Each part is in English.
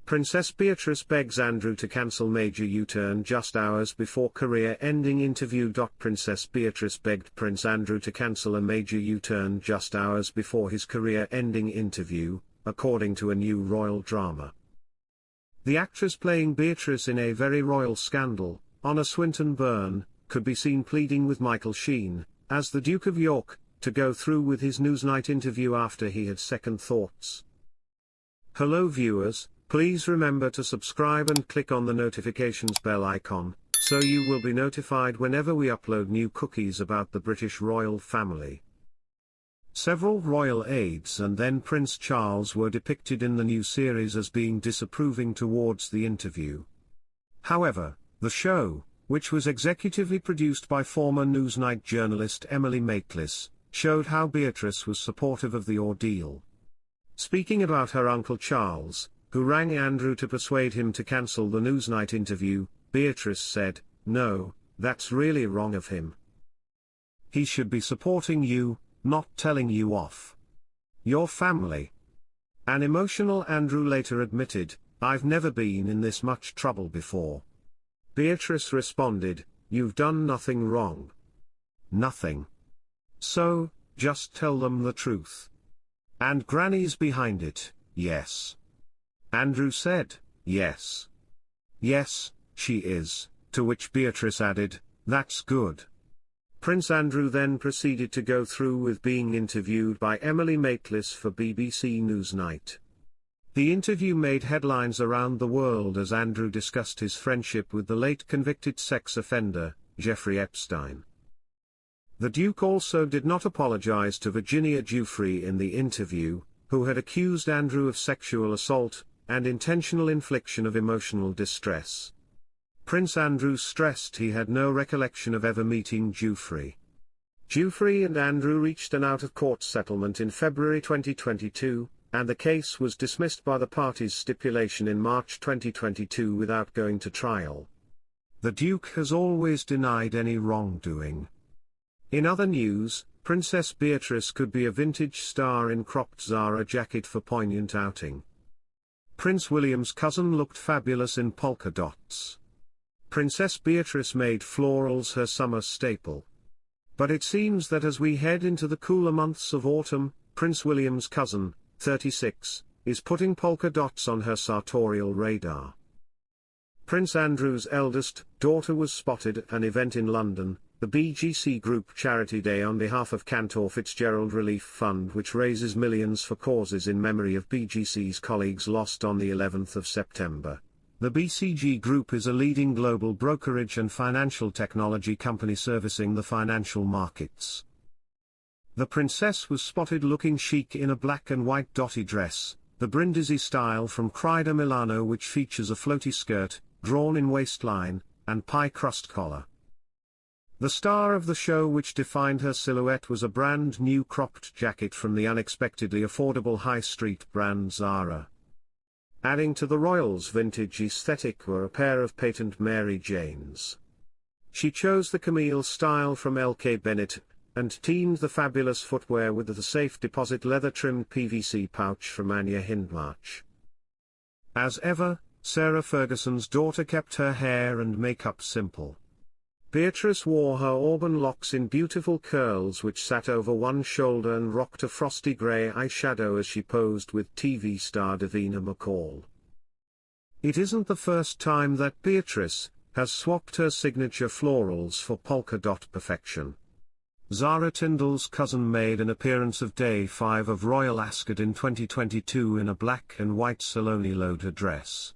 Princess Beatrice begs Andrew to cancel major U-turn just hours before career-ending interview. Princess Beatrice begged Prince Andrew to cancel a major U-turn just hours before his career-ending interview, according to a new royal drama. The actress playing Beatrice in A Very Royal Scandal, on Swinton Byrne, could be seen pleading with Michael Sheen, as the Duke of York, to go through with his Newsnight interview after he had second thoughts. Hello viewers, please remember to subscribe and click on the notifications bell icon, so you will be notified whenever we upload new cookies about the British royal family. Several royal aides and then Prince Charles were depicted in the new series as being disapproving towards the interview. However, the show, which was executively produced by former Newsnight journalist Emily Maitlis, showed how Beatrice was supportive of the ordeal. Speaking about her uncle Charles, who rang Andrew to persuade him to cancel the Newsnight interview, Beatrice said, "No, that's really wrong of him. He should be supporting you, not telling you off. Your family." An emotional Andrew later admitted, "I've never been in this much trouble before." Beatrice responded, "You've done nothing wrong. Nothing. So, just tell them the truth. And Granny's behind it, yes." Andrew said, "Yes. Yes, she is," to which Beatrice added, "That's good." Prince Andrew then proceeded to go through with being interviewed by Emily Maitlis for BBC Newsnight. The interview made headlines around the world as Andrew discussed his friendship with the late convicted sex offender, Jeffrey Epstein. The Duke also did not apologize to Virginia Giuffre in the interview, who had accused Andrew of sexual assault and intentional infliction of emotional distress. Prince Andrew stressed he had no recollection of ever meeting Giuffre. Giuffre and Andrew reached an out-of-court settlement in February 2022, and the case was dismissed by the parties' stipulation in March 2022 without going to trial. The Duke has always denied any wrongdoing. In other news, Princess Beatrice could be a vintage star in cropped Zara jacket for poignant outing. Prince William's cousin looked fabulous in polka dots. Princess Beatrice made florals her summer staple. But it seems that as we head into the cooler months of autumn, Prince William's cousin, 36, is putting polka dots on her sartorial radar. Prince Andrew's eldest daughter was spotted at an event in London, the BGC Group Charity Day on behalf of Cantor Fitzgerald Relief Fund, which raises millions for causes in memory of BGC's colleagues lost on the 11th of September. The BCG Group is a leading global brokerage and financial technology company servicing the financial markets. The princess was spotted looking chic in a black and white dotty dress, the Brindisi style from Crida Milano, which features a floaty skirt, drawn in waistline, and pie crust collar. The star of the show, which defined her silhouette, was a brand new cropped jacket from the unexpectedly affordable high street brand Zara. Adding to the royals' vintage aesthetic were a pair of patent Mary Janes. She chose the Camille style from L.K. Bennett, and teamed the fabulous footwear with the safe deposit leather-trimmed PVC pouch from Anya Hindmarch. As ever, Sarah Ferguson's daughter kept her hair and makeup simple. Beatrice wore her auburn locks in beautiful curls which sat over one shoulder and rocked a frosty grey eyeshadow as she posed with TV star Davina McCall. It isn't the first time that Beatrice has swapped her signature florals for polka dot perfection. Zara Tindall's cousin made an appearance of Day 5 of Royal Ascot in 2022 in a black and white Saloni Loader dress.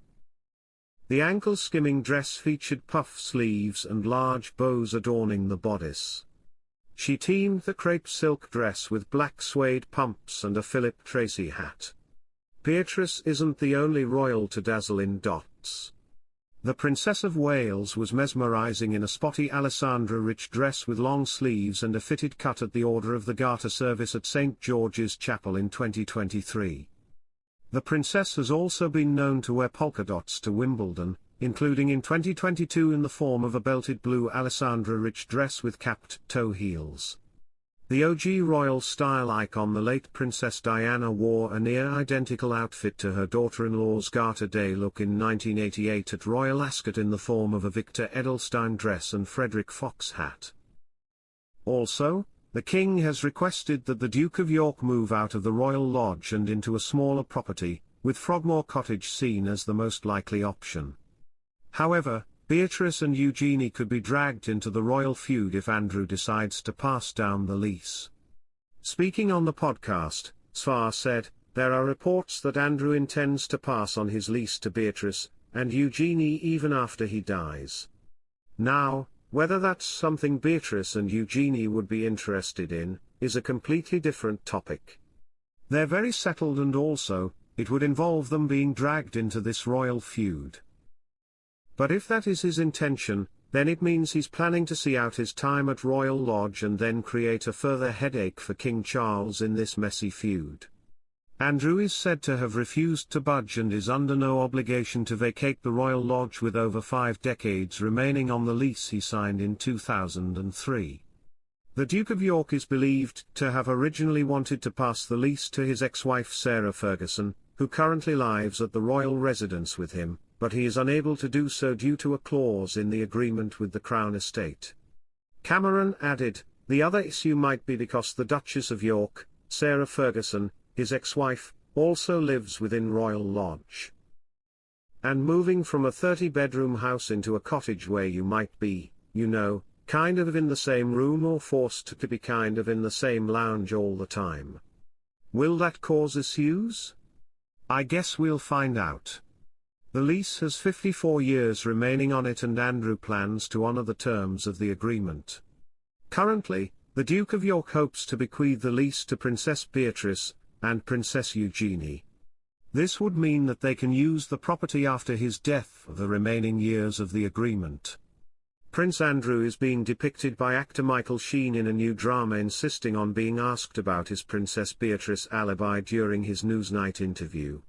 The ankle-skimming dress featured puff sleeves and large bows adorning the bodice. She teamed the crepe silk dress with black suede pumps and a Philip Tracy hat. Beatrice isn't the only royal to dazzle in dots. The Princess of Wales was mesmerizing in a spotty Alessandra Rich dress with long sleeves and a fitted cut at the Order of the Garter service at St. George's Chapel in 2023. The princess has also been known to wear polka dots to Wimbledon, including in 2022 in the form of a belted blue Alessandra Rich dress with capped toe heels. The OG royal style icon, the late Princess Diana, wore a near-identical outfit to her daughter-in-law's Garter Day look in 1988 at Royal Ascot in the form of a Victor Edelstein dress and Frederick Fox hat. Also, the King has requested that the Duke of York move out of the Royal Lodge and into a smaller property, with Frogmore Cottage seen as the most likely option. However, Beatrice and Eugenie could be dragged into the royal feud if Andrew decides to pass down the lease. Speaking on the podcast, Svar said, "There are reports that Andrew intends to pass on his lease to Beatrice and Eugenie even after he dies. Now, whether that's something Beatrice and Eugenie would be interested in, is a completely different topic. They're very settled, and also, it would involve them being dragged into this royal feud. But if that is his intention, then it means he's planning to see out his time at Royal Lodge and then create a further headache for King Charles in this messy feud." Andrew is said to have refused to budge and is under no obligation to vacate the Royal Lodge, with over 5 decades remaining on the lease he signed in 2003. The Duke of York is believed to have originally wanted to pass the lease to his ex-wife Sarah Ferguson, who currently lives at the royal residence with him, but he is unable to do so due to a clause in the agreement with the Crown Estate. Cameron added, "The other issue might be because the Duchess of York, Sarah Ferguson, his ex-wife, also lives within Royal Lodge. And moving from a 30-bedroom house into a cottage where you might be, kind of in the same room or forced to be kind of in the same lounge all the time. Will that cause issues? I guess we'll find out." The lease has 54 years remaining on it, and Andrew plans to honor the terms of the agreement. Currently, the Duke of York hopes to bequeath the lease to Princess Beatrice and Princess Eugenie. This would mean that they can use the property after his death for the remaining years of the agreement. Prince Andrew is being depicted by actor Michael Sheen in a new drama, insisting on being asked about his Princess Beatrice alibi during his Newsnight interview.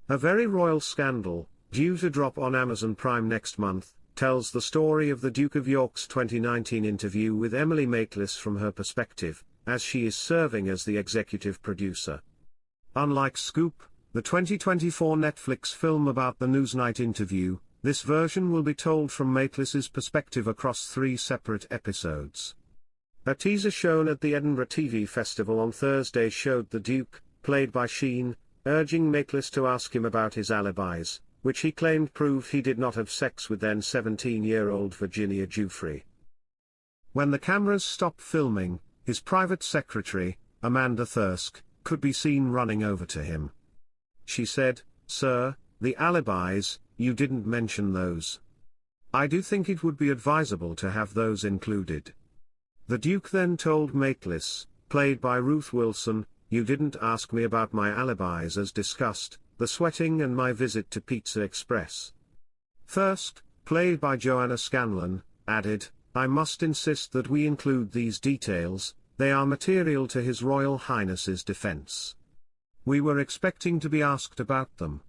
A Very Royal Scandal, due to drop on Amazon Prime next month, tells the story of the Duke of York's 2019 interview with Emily Maitlis from her perspective, as she is serving as the executive producer. Unlike Scoop, the 2024 Netflix film about the Newsnight interview, this version will be told from Maitlis's perspective across 3 separate episodes. A teaser shown at the Edinburgh TV Festival on Thursday showed the Duke, played by Sheen, urging Maitlis to ask him about his alibis, which he claimed proved he did not have sex with then 17-year-old Virginia Giuffre. When the cameras stopped filming, his private secretary, Amanda Thirsk, could be seen running over to him. She said, "Sir, the alibis, you didn't mention those. I do think it would be advisable to have those included." The Duke then told Maitlis, played by Ruth Wilson, "You didn't ask me about my alibis as discussed, the sweating and my visit to Pizza Express." Thirsk, played by Joanna Scanlon, added, "I must insist that we include these details, they are material to His Royal Highness's defense. We were expecting to be asked about them."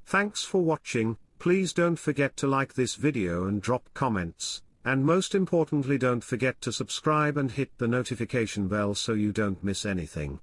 Thanks for watching. Please don't forget to like this video and drop comments, and most importantly don't forget to subscribe and hit the notification bell so you don't miss anything.